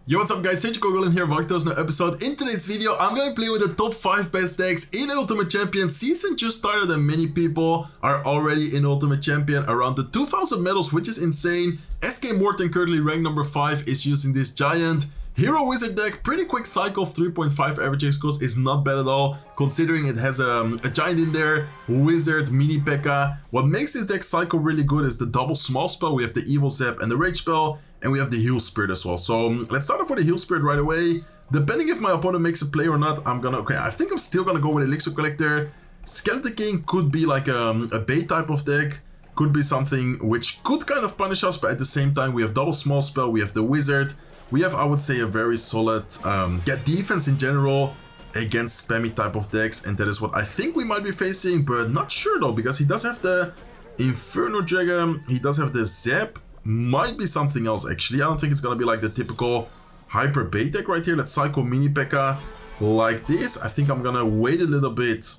Yo, what's up guys, Golem here, welcome to this new episode. In today's video, I'm going to play with the top 5 best decks in Ultimate Champion. Season just started and many people are already in Ultimate Champion, around the 2000 medals, which is insane. SK Morton, currently ranked number 5, is using this giant Hero Wizard deck. Pretty quick cycle of 3.5 average X cost is not bad at all, considering it has a giant in there, Wizard, Mini P.E.K.K.A. What makes this deck cycle really good is the double small spell. We have the Evil Zap and the Rage spell, and we have the Heal Spirit as well. So let's start off with the Heal Spirit right away. Depending if my opponent makes a play or not, I think I'm still gonna go with Elixir Collector. Skeleton King could be like a bait type of deck. Could be something which could kind of punish us, but at the same time, we have double small spell, we have the Wizard. We have, I would say, a very solid defense in general against spammy type of decks, and that is what I think we might be facing, but not sure though, because he does have the Inferno Dragon, he does have the Zap. Might be something else actually. I don't think it's gonna be like the typical hyper bait deck right here. Let's cycle Mini P.E.K.K.A. like this. I think I'm gonna wait a little bit,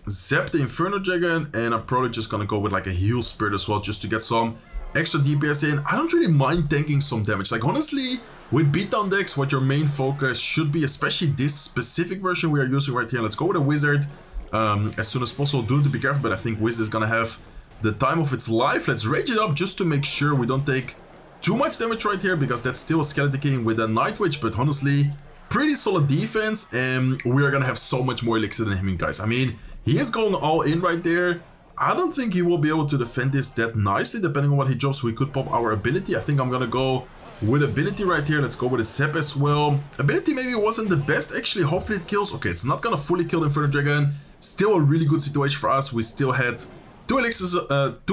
zap the Inferno Dragon, and I'm probably just gonna go with like a Heal Spirit as well, just to get some extra DPS in. I don't really mind tanking some damage. Like honestly, with beatdown decks, what your main focus should be, especially this specific version we are using right here. Let's go with a Wizard as soon as possible. Do need to be careful, but I think Wizard is gonna have the time of its life. Let's rage it up just to make sure we don't take too much damage right here, because that's still a Skeleton King with a Night Witch, but honestly, pretty solid defense, and we are gonna have so much more elixir than him, guys. I mean, he is going all in right there. I don't think he will be able to defend this that nicely. Depending on what he drops, we could pop our ability. I think I'm gonna go with ability right here. Let's go with a Zap as well. Ability maybe wasn't the best actually. Hopefully it kills. Okay, it's not gonna fully kill the Inferno Dragon. Still a really good situation for us. We still had two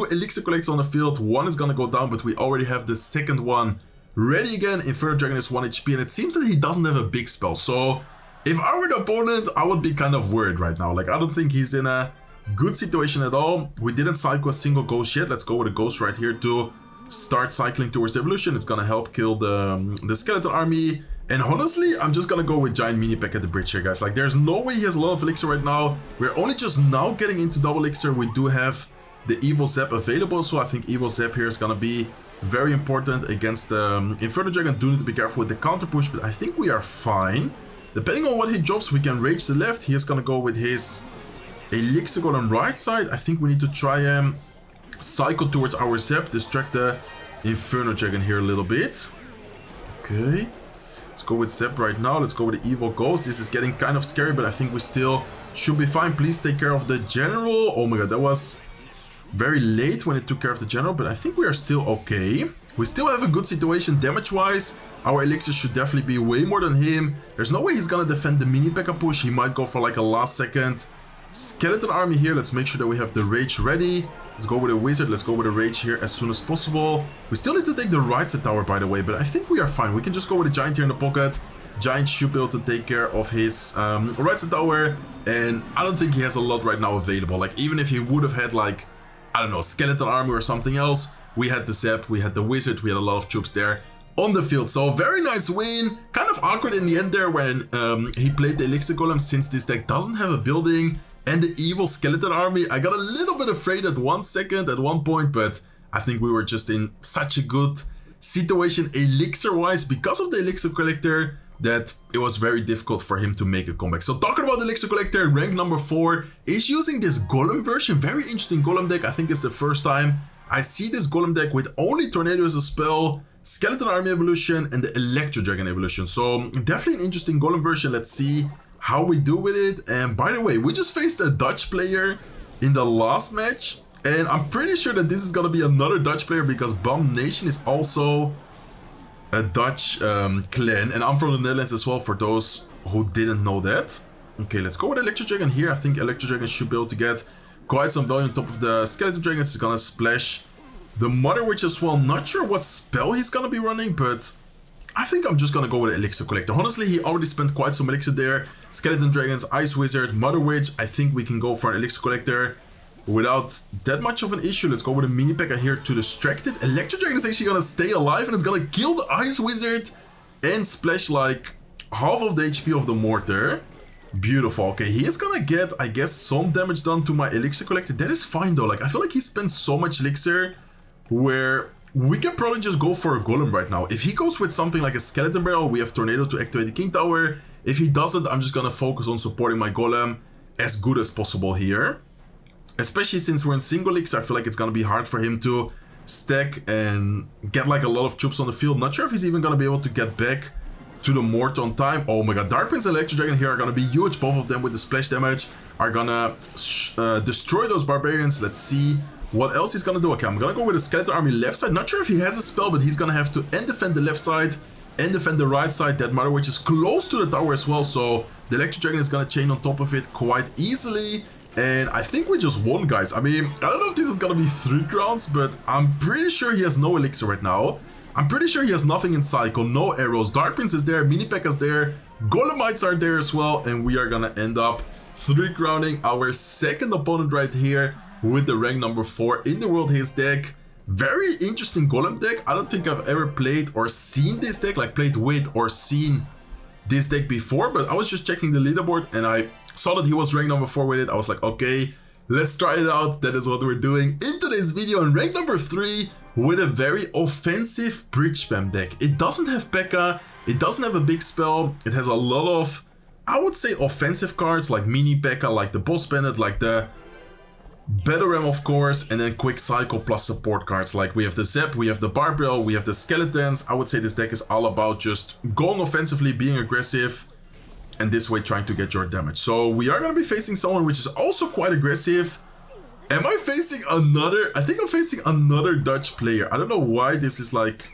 elixir collectors on the field. One is gonna go down, but we already have the second one ready again. Inferno Dragon is 1 HP, and it seems that he doesn't have a big spell. So if I were the opponent, I would be kind of worried right now. Like, I don't think he's in a good situation at all. We didn't cycle a single ghost yet. Let's go with a ghost right here to start cycling towards the evolution. It's gonna help kill the skeleton army. And honestly, I'm just gonna go with giant Mini P.E.K.K.A. at the bridge here, guys. Like, there's no way he has a lot of elixir right now. We're only just now getting into double elixir. We do have the Evil Zap available, so I think Evil Zap here is gonna be very important against the Inferno Dragon. Do need to be careful with the counter push, but I think we are fine. Depending on what he drops, we can rage the left. He is gonna go with his Elixir Golem right side. I think we need to try cycle towards our Zap, distract the Inferno Dragon here a little bit. Okay, let's go with Zap right now. Let's go with the Evil Ghost. This is getting kind of scary, but I think we still should be fine. Please take care of the general. Oh my god, that was very late when it took care of the general, but I think we are still okay. We still have a good situation damage-wise. Our elixir should definitely be way more than him. There's no way he's gonna defend the Mini P.E.K.K.A. push. He might go for like a last second skeleton army here. Let's make sure that we have the rage ready. Let's go with a Wizard. Let's go with a rage here as soon as possible. We still need to take the right side tower, by the way, but I think we are fine. We can just go with a giant here in the pocket. Giant should be able to take care of his right side tower, and I don't think he has a lot right now available. Like, even if he would have had like, I don't know, skeleton army or something else, we had the Zap, we had the Wizard, we had a lot of troops there on the field. So very nice win. Kind of awkward in the end there when he played the Elixir Golem, since this deck doesn't have a building and the evil skeleton army. I got a little bit afraid at 1 second at one point, but I think we were just in such a good situation elixir wise because of the Elixir Collector that it was very difficult for him to make a comeback. So talking about the Elixir Collector, rank number 4 is using this Golem version. Very interesting Golem deck. I think it's the first time I see this Golem deck with only Tornado as a spell, Skeleton Army evolution, and the Electro Dragon evolution. So definitely an interesting Golem version. Let's see how we do with it. And by the way, we just faced a Dutch player in the last match, and I'm pretty sure that this is gonna be another Dutch player, because Bomb Nation is also a Dutch clan, and I'm from the Netherlands as well, for those who didn't know that. Okay, let's go with Electro Dragon here. I think Electro Dragon should be able to get quite some value on top of the Skeleton Dragons. He's gonna splash the Mother Witch as well. Not sure what spell he's gonna be running, but I think I'm just gonna go with Elixir Collector. Honestly, he already spent quite some elixir there. Skeleton Dragons, Ice Wizard, Mother Witch. I think we can go for an Elixir Collector without that much of an issue. Let's go with a Mini P.E.K.K.A. here to distract it. Electro Dragon is actually gonna stay alive, and it's gonna kill the Ice Wizard and splash like half of the HP of the Mortar. Beautiful. Okay, he is gonna get, I guess, some damage done to my Elixir Collector. That is fine though. Like, I feel like he spent so much elixir where we can probably just go for a Golem right now. If he goes with something like a Skeleton Barrel, we have Tornado to activate the King Tower. If he doesn't, I'm just gonna focus on supporting my Golem as good as possible here. Especially since we're in single leagues, I feel like it's gonna be hard for him to stack and get like a lot of troops on the field. Not sure if he's even gonna be able to get back to the Mortar on time. Oh my god, Dark Prince and Electro Dragon here are gonna be huge. Both of them with the splash damage are gonna destroy those barbarians. Let's see what else he's gonna do. Okay, I'm gonna go with a Skeleton Army left side. Not sure if he has a spell, but he's gonna have to defend the left side and defend the right side. That Mother Witch is close to the tower as well, so the Electro Dragon is gonna chain on top of it quite easily. And I think we just won, guys. I mean, I don't know if this is gonna be 3 crowns, but I'm pretty sure he has no elixir right now. I'm pretty sure he has nothing in cycle, no arrows. Dark Prince is there, Mini P.E.K.K.A is there, Golemites are there as well, and we are gonna end up 3 crowning our second opponent right here with the rank number 4 in the world. His deck, very interesting Golem deck. I don't think I've ever played or seen this deck, like played with or seen this deck before, but I was just checking the leaderboard and I saw that he was rank number 4 with it. I was like, okay, let's try it out. That is what we're doing in today's video. And rank number 3 with a very offensive bridge spam deck. It doesn't have P.E.K.K.A, it doesn't have a big spell. It has a lot of, I would say, offensive cards like Mini P.E.K.K.A, like the Boss Bandit, like the Battle Ram, of course, and then Quick Cycle plus support cards. Like we have the Zep, we have the Barbell, we have the Skeletons. I would say this deck is all about just going offensively, being aggressive, and this way trying to get your damage. So we are going to be facing someone which is also quite aggressive. Am I facing another? I think I'm facing another Dutch player. I don't know why this is like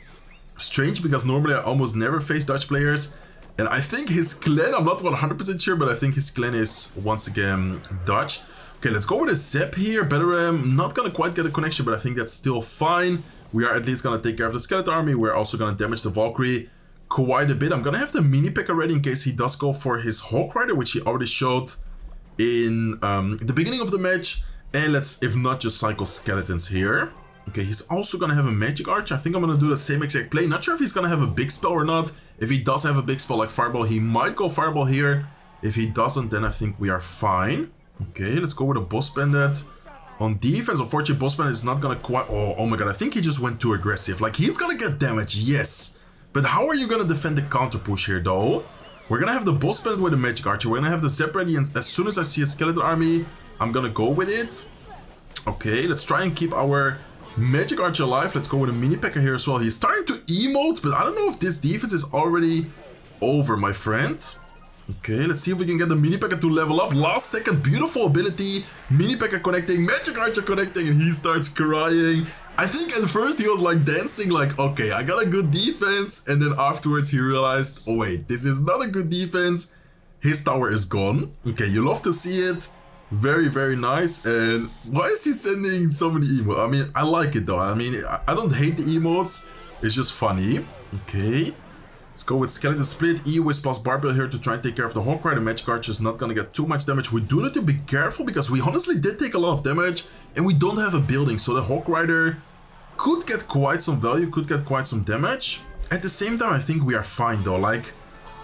strange, because normally I almost never face Dutch players. And I think his clan, I'm not 100% sure, but I think his clan is once again Dutch. Okay, let's go with a Zep here. Battle Ram, not going to quite get a connection, but I think that's still fine. We are at least going to take care of the Skeleton Army. We're also going to damage the Valkyrie quite a bit. I'm gonna have the Mini P.E.K.K.A ready in case he does go for his Hawk Rider, which he already showed in the beginning of the match. And let's, if not, just cycle Skeletons here. Okay, he's also gonna have a Magic Arch. I think I'm gonna do the same exact play. Not sure if he's gonna have a big spell or not. If he does have a big spell like Fireball, he might go Fireball here. If he doesn't, then I think we are fine. Okay, let's go with a Boss Bandit. On defense, unfortunately, Boss Bandit is not gonna quite... Oh my god, I think he just went too aggressive. Like, he's gonna get damage, yes. But how are you going to defend the counter push here, though? We're going to have the Boss Bandit with the Magic Archer. We're going to have the Zep ready, and as soon as I see a Skeleton Army, I'm going to go with it. Okay, let's try and keep our Magic Archer alive. Let's go with a Mini P.E.K.K.A here as well. He's starting to emote, but I don't know if this defense is already over, my friend. Okay, let's see if we can get the Mini P.E.K.K.A to level up. Last second, beautiful ability. Mini P.E.K.K.A connecting, Magic Archer connecting, and he starts crying. I think at first he was like dancing like, okay, I got a good defense. And then afterwards he realized, oh wait, this is not a good defense. His tower is gone. Okay, you love to see it. Very, very nice. And why is he sending so many emotes? I mean, I like it though. I mean, I don't hate the emotes. It's just funny. Okay. Let's go with Skeleton Split, E-Wisp plus Barbell here to try and take care of the Hawk Rider. Magic Archer is not going to get too much damage. We do need to be careful because we honestly did take a lot of damage and we don't have a building. So the Hawk Rider could get quite some value, could get quite some damage. At the same time, I think we are fine though. Like,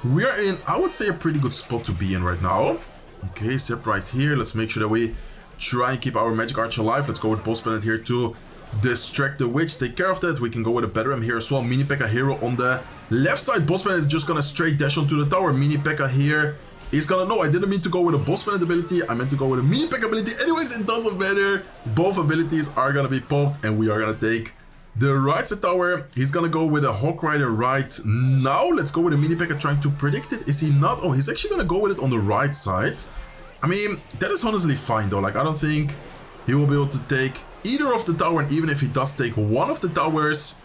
we are in, I would say, a pretty good spot to be in right now. Okay, Zep right here. Let's make sure that we try and keep our Magic Archer alive. Let's go with Boss Bandit here to distract the Witch. Take care of that. We can go with a Battle Ram here as well. Mini P.E.K.K.A hero on the left side. Boss Bandit is just gonna straight dash onto the tower. Mini P.E.K.K.A here is gonna... No, I didn't mean to go with a Boss Bandit ability. I meant to go with a Mini P.E.K.K.A ability. Anyways, it doesn't matter. Both abilities are gonna be popped and we are gonna take the right side tower. He's gonna go with a Hawk Rider right now. Let's go with a Mini P.E.K.K.A trying to predict it. Is he not? Oh, he's actually gonna go with it on the right side. I mean, that is honestly fine though. Like, I don't think he will be able to take either of the tower, and even if he does take one of the towers,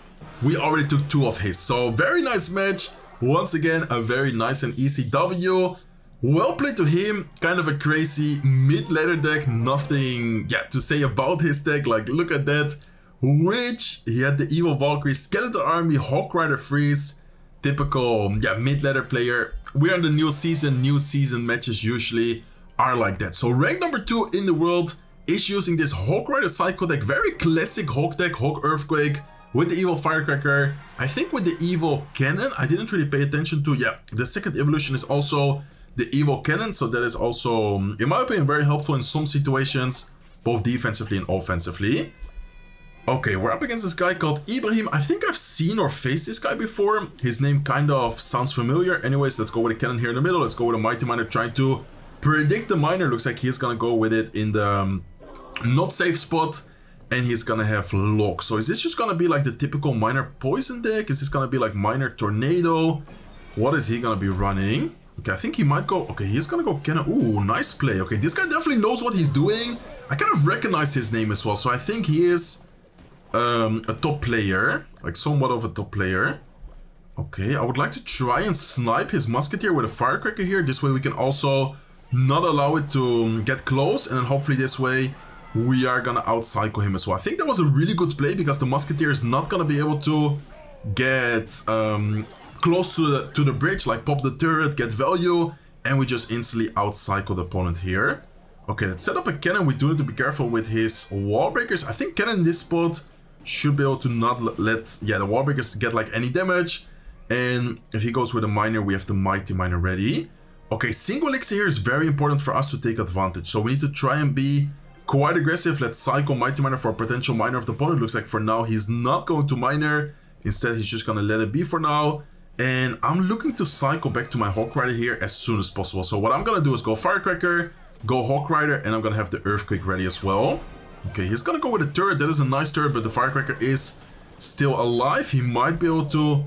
we already took 2 of his. So very nice match. Once again, a very nice and easy W. Well played to him. Kind of a crazy mid-ladder deck. Nothing to say about his deck. Like, look at that. Which he had the Evil Valkyrie, Skeleton Army, Hawk Rider Freeze. Typical mid-ladder player. We're in the new season. New season matches usually are like that. So rank number 2 in the world is using this Hawk Rider Cycle deck. Very classic Hawk deck, Hawk Earthquake with the Evil Firecracker. I think with the Evil Cannon, I didn't really pay attention to. Yeah, the second evolution is also the Evil Cannon. So that is also, in my opinion, very helpful in some situations, both defensively and offensively. Okay, we're up against this guy called Ibrahim. I think I've seen or faced this guy before. His name kind of sounds familiar. Anyways, let's go with a cannon here in the middle. Let's go with a mighty miner trying to predict the miner. Looks like he's gonna go with it in the not safe spot. And he's gonna have lock. So is this just gonna be like the typical miner poison deck? Is this gonna be like miner tornado? What is he gonna be running? Okay, I think he might go... Okay, he's gonna go cannon. Ooh, nice play. Okay, this guy definitely knows what he's doing. I kind of recognize his name as well. So I think he is... a top player, like somewhat of a top player. Okay, I would like to try and snipe his musketeer with a firecracker here. This way we can also not allow it to get close, and then hopefully this way we are gonna out-cycle him as well. I think that was a really good play because the musketeer is not gonna be able to get close to the bridge, like pop the turret, get value, and we just instantly out-cycle the opponent here. Okay, let's set up a cannon. We do need to be careful with his wall breakers. I think cannon in this spot should be able to not let the wall breakers get like any damage. And if he goes with a miner, we have the mighty miner ready. Okay, single elixir here is very important for us to take advantage. So we need to try and be quite aggressive. Let's cycle mighty miner for a potential miner of the opponent. Looks like for now he's not going to miner. Instead, he's just gonna let it be for now. And I'm looking to cycle back to my Hawk Rider here as soon as possible. So what I'm gonna do is go Firecracker, go Hawk Rider, and I'm gonna have the Earthquake ready as well. Okay, he's gonna go with a turret. That is a nice turret, but the Firecracker is still alive. He might be able to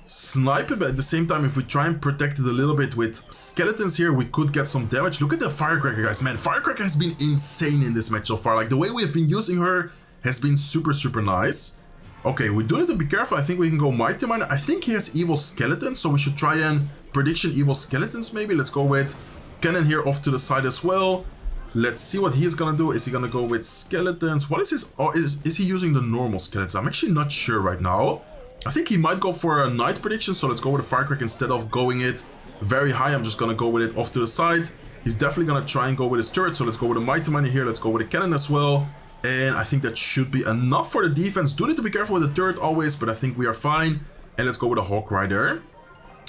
snipe it, but at the same time, if we try and protect it a little bit with skeletons here, we could get some damage. Look at the Firecracker, guys. Man, Firecracker has been insane in this match so far. Like, the way we have been using her has been super, super nice. Okay, we do need to be careful. I think we can go Mighty Miner. I think he has evil skeletons, so we should try and prediction evil skeletons maybe. Let's go with cannon here off to the side as well. Let's see what he's gonna do. Is he gonna go with skeletons? What is his... Oh, is he using the normal skeletons? I'm actually not sure right now. I think he might go for a night prediction, so let's go with a Firecracker instead of going it very high. I'm just gonna go with it off to the side. He's definitely gonna try and go with his turret, so let's go with a Mighty Miner here. Let's go with a cannon as well. And I think that should be enough for the defense. Do need to be careful with the turret always, but I think we are fine. And let's go with a Hawk Rider.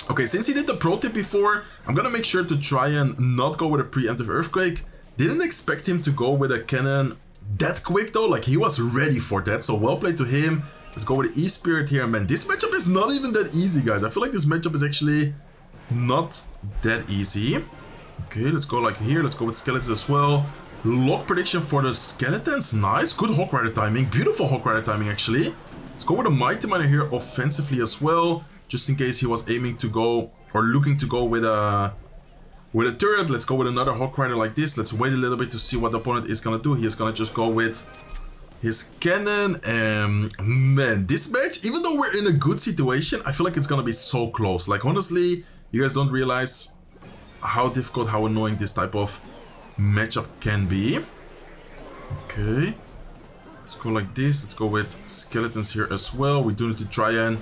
Okay, since he did the pro tip before, I'm gonna make sure to try and not go with a preemptive Earthquake. Didn't expect him to go with a cannon that quick though, like he was ready for that, so well played to him. Let's go with the E-Spirit here. Man, this matchup is not even that easy, guys. I feel like this matchup is actually not that easy. Okay, let's go like here. Let's go with skeletons as well. Lock prediction for the skeletons. Nice. Good Hawk Rider timing. Beautiful Hawk Rider timing, actually. Let's go with a Mighty Miner here offensively as well, just in case he was aiming to go or looking to go with a turret. Let's go with another Hawk Rider like this. Let's wait a little bit to see what the opponent is gonna do. He is gonna just go with his cannon. And man, this match, even though we're in a good situation, I feel like it's gonna be so close. Like, honestly, you guys don't realize how difficult, how annoying this type of matchup can be. Okay, let's go like this. Let's go with skeletons here as well. We do need to try and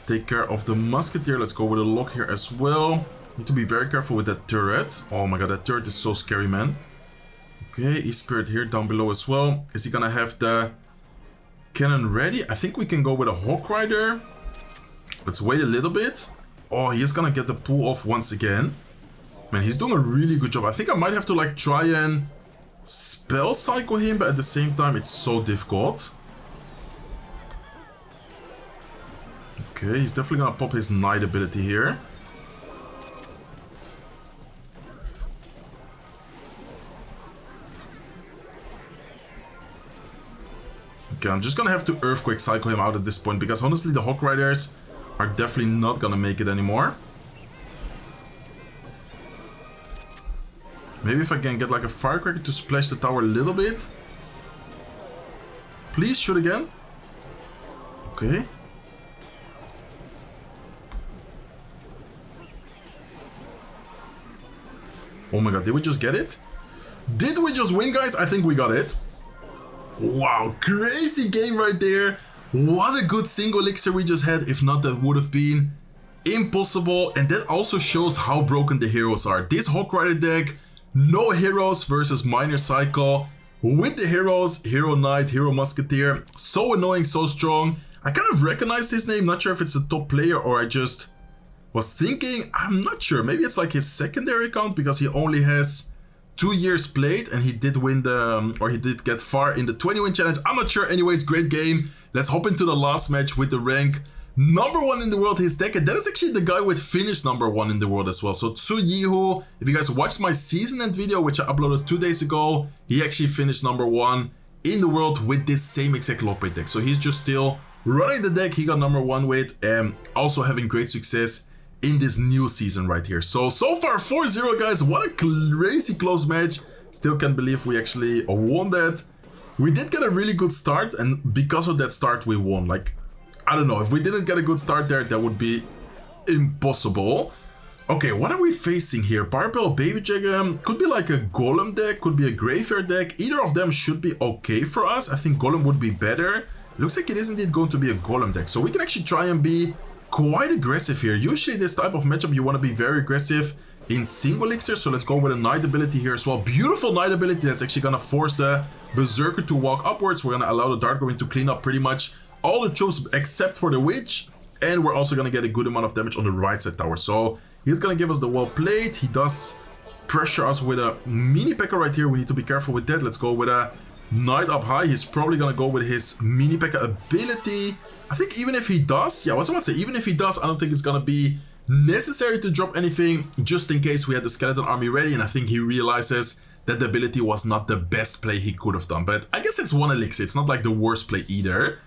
take care of the musketeer. Let's go with a lock here as well. Need to be very careful with that turret. Oh my god, that turret is so scary, man. Okay, E-Spirit here down below as well. Is he gonna have the cannon ready? I think we can go with a Hawk Rider. Let's wait a little bit. Oh, he is gonna get the pull off once again. Man, he's doing a really good job. I think I might have to like try and spell cycle him, but at the same time, it's so difficult. Okay, he's definitely gonna pop his Knight ability here. Okay, I'm just gonna have to Earthquake cycle him out at this point, because honestly, the Hawk Riders are definitely not gonna make it anymore. Maybe if I can get like a Firecracker to splash the tower a little bit. Please shoot again. Okay. Oh my god, did we just get it? Did we just win, guys? I think we got it. Wow, crazy game right there. What a good single elixir we just had. If not, that would have been impossible. And that also shows how broken the heroes are. This Hawk Rider deck, no heroes versus Miner Cycle. With the heroes, Hero Knight, Hero Musketeer. So annoying, so strong. I kind of recognized his name. Not sure if it's a top player or I just was thinking. I'm not sure. Maybe it's like his secondary account because he only has 2 years played, and he did win the, or he did get far in the 20-win challenge. I'm not sure. Anyways, great game. Let's hop into the last match with the rank #1 in the world, his deck, and that is actually the guy with finish #1 in the world as well. So Tsuyihu, if you guys watched my season end video, which I uploaded 2 days ago, he actually finished #1 in the world with this same exact lockbait deck. So he's just still running the deck he got #1 with, and also having great success in this new season right here. So far 4-0, guys. What a crazy close match. Still can't believe we actually won that. We did get a really good start, and because of that start we won. Like, I don't know, if we didn't get a good start there, that would be impossible. Okay, what are we facing here? Barbell, Baby Dragon, could be like a Golem deck, could be a Graveyard deck. Either of them should be okay for us. I think Golem would be better. Looks like it is indeed going to be a Golem deck, so we can actually try and be quite aggressive here. Usually this type of matchup, you want to be very aggressive in single elixir, so let's go with a Knight ability here as well. Beautiful Knight ability that's actually going to force the Berserker to walk upwards. We're going to allow the Dark Goblin to clean up pretty much all the troops except for the Witch, and we're also going to get a good amount of damage on the right side tower. So he's going to give us the well played. He does pressure us with a mini P.E.K.K.A right here. We need to be careful with that. Let's go with a Knight up high. He's probably going to go with his mini P.E.K.K.A ability. I think even if he does, yeah, I was about to say, even if he does, I don't think it's going to be necessary to drop anything, just in case we had the skeleton army ready, and I think he realizes that the ability was not the best play he could have done. But I guess it's 1 elixir. It's not like the worst play either.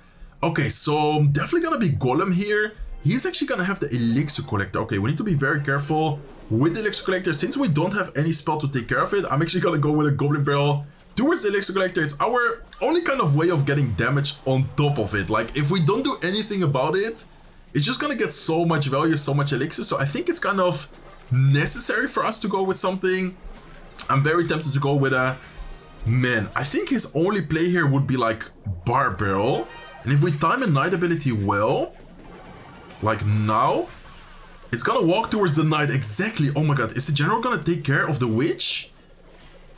Okay, so definitely gonna be Golem here. He's actually gonna have the Elixir Collector. Okay, we need to be very careful with the Elixir Collector. Since we don't have any spell to take care of it, I'm actually gonna go with a Goblin Barrel towards the Elixir Collector. It's our only kind of way of getting damage on top of it. Like, if we don't do anything about it, it's just gonna get so much value, so much Elixir. So I think it's kind of necessary for us to go with something. I'm very tempted to go with a... Man, I think his only play here would be like Bar Barrel. And if we time a Knight ability well, like now, it's gonna walk towards the Knight. Exactly. Oh my god, is the General gonna take care of the Witch?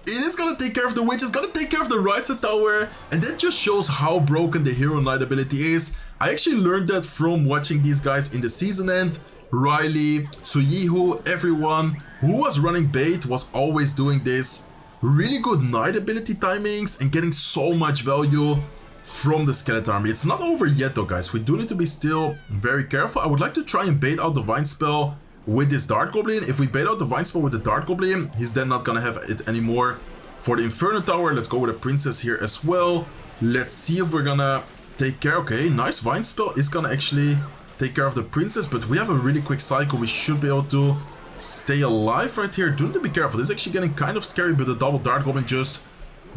It is gonna take care of the Witch. It's gonna take care of the right side tower. And that just shows how broken the Hero Knight ability is. I actually learned that from watching these guys in the season end. Riley, Tsuyihu, everyone who was running bait was always doing this. Really good Knight ability timings and getting so much value from the skeleton army. It's not over yet though, guys. We do need to be still very careful. I would like to try and bait out the Vine Spell with this Dart Goblin. If we bait out the Vine Spell with the Dart Goblin, he's then not gonna have it anymore for the Inferno Tower. Let's go with a Princess here as well. Let's see if we're gonna take care. Okay, nice Vine Spell is gonna actually take care of the Princess, but we have a really quick cycle. We should be able to stay alive right here. Do need to be careful. This is actually getting kind of scary, but the double Dart Goblin just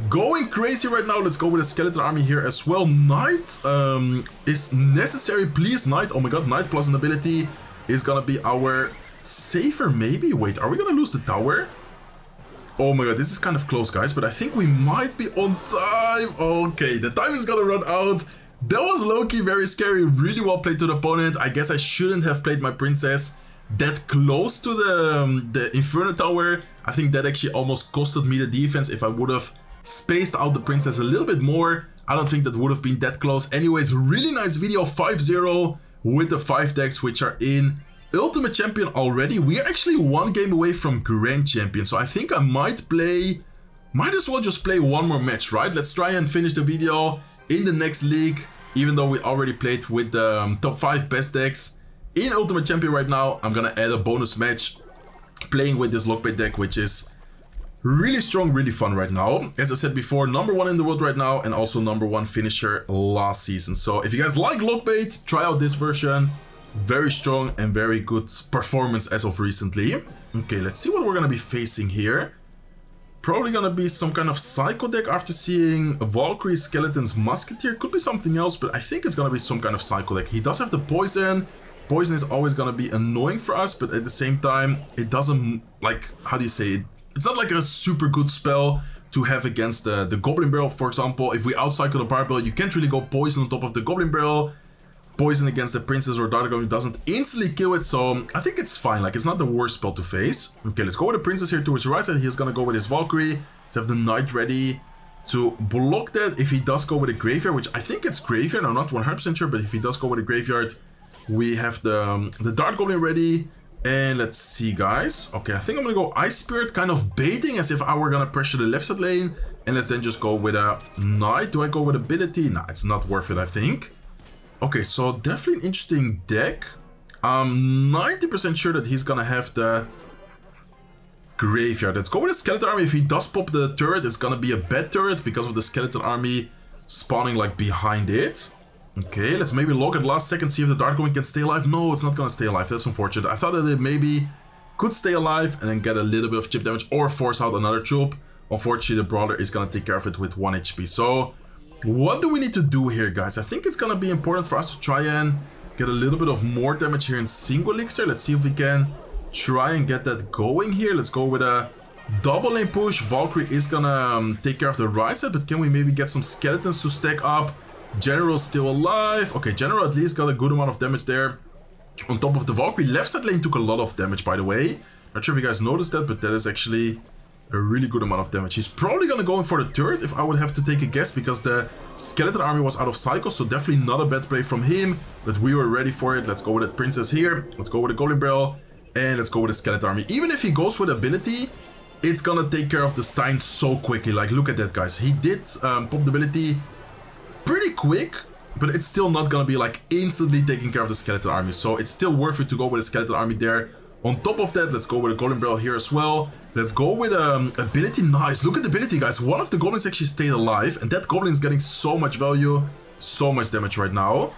going crazy right now. Let's go with a skeleton army here as well. Knight is necessary. Please, Knight. Oh my god, Knight plus an ability is gonna be our safer maybe. Wait, are we gonna lose the tower? Oh my god, this is kind of close, guys, but I think we might be on time. Okay, the time is gonna run out. That was low-key very scary. Really well played to the opponent. I guess I shouldn't have played my Princess that close to the Inferno Tower. I think that actually almost costed me the defense. If I would have spaced out the Princess a little bit more, I don't think that would have been that close. Anyways, really nice video. 5-0 with the 5 decks which are in Ultimate Champion already. We are actually 1 game away from Grand Champion, so I think I might as well just play 1 more match, right? Let's try and finish the video in the next league, even though we already played with the top 5 best decks in Ultimate Champion right now. I'm gonna add a bonus match playing with this Lockbait deck, which is really strong, really fun right now. As I said before, #1 in the world right now, and also #1 finisher last season. So if you guys like Lockbait, try out this version. Very strong and very good performance as of recently. Okay, let's see what we're gonna be facing here. Probably gonna be some kind of Psycho deck after seeing Valkyrie, Skeletons, Musketeer. Could be something else, but I think it's gonna be some kind of Psycho deck. He does have the Poison. Poison is always gonna be annoying for us, but at the same time, it doesn't, like, how do you say it? It's not like a super good spell to have against the Goblin Barrel, for example. If we outcycle the Bar Barrel, you can't really go Poison on top of the Goblin Barrel. Poison against the Princess or Dart Goblin doesn't instantly kill it, so I think it's fine. Like, it's not the worst spell to face. Okay, let's go with the Princess here towards the right side. He's gonna go with his Valkyrie to have the Knight ready to block that. If he does go with a Graveyard, which I think it's Graveyard, I'm not 100% sure, but if he does go with a Graveyard, we have the Dart Goblin ready. And let's see, guys. Okay, I think I'm gonna go Ice Spirit, kind of baiting as if I were gonna pressure the left side lane. And let's then just go with a Knight. Do I go with Ability? Nah, it's not worth it, I think. Okay, so definitely an interesting deck. I'm 90% sure that he's gonna have the Graveyard. Let's go with the Skeleton Army. If he does pop the turret, it's gonna be a bad turret because of the Skeleton Army spawning like behind it. Okay, let's maybe log at last second, see if the Dark Goblin can stay alive. No, it's not gonna stay alive. That's unfortunate. I thought that it maybe could stay alive and then get a little bit of chip damage or force out another troop. Unfortunately, the Brawler is gonna take care of it with 1 HP. So, what do we need to do here, guys? I think it's gonna be important for us to try and get a little bit of more damage here in single elixir. Let's see if we can try and get that going here. Let's go with a double lane push. Valkyrie is gonna take care of the right side, but can we maybe get some skeletons to stack up? General's still alive. Okay, General at least got a good amount of damage there. On top of the Valkyrie, left side lane took a lot of damage, by the way. Not sure if you guys noticed that, but that is actually a really good amount of damage. He's probably gonna go in for the turret if I would have to take a guess, because the Skeleton Army was out of cycle, so definitely not a bad play from him, but we were ready for it. Let's go with the Princess here. Let's go with the Goblin Barrel, and let's go with the Skeleton Army. Even if he goes with ability, it's gonna take care of the Stein so quickly. Like, look at that, guys. He did pop the ability pretty quick, but it's still not gonna be like instantly taking care of the Skeleton Army, so it's still worth it to go with the Skeleton Army there. On top of that, let's go with a Golem Barrel here as well. Let's go with ability. Nice. Look at the ability, guys. One of the goblins actually stayed alive, and that goblin is getting so much value, so much damage right now.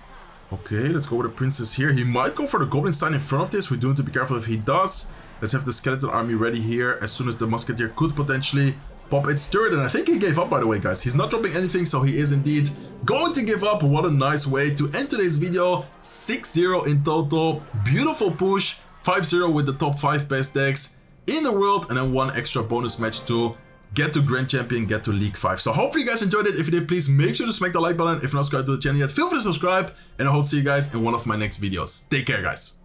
Okay, let's go with the Princess here. He might go for the Goblin Stein in front of this. We do need to be careful if he does. Let's have the Skeleton Army ready here as soon as the Musketeer could potentially pop its turret. And I think he gave up, by the way, guys. He's not dropping anything, so he is indeed going to give up. What a nice way to end today's video. 6-0 in total. Beautiful push. 5-0 with the top 5 best decks in the world, and then 1 extra bonus match to get to Grand Champion, get to League 5. So hopefully you guys enjoyed it. If you did, please make sure to smack the like button. If you're not subscribed to the channel yet, feel free to subscribe, and I hope to see you guys in one of my next videos. Take care, guys.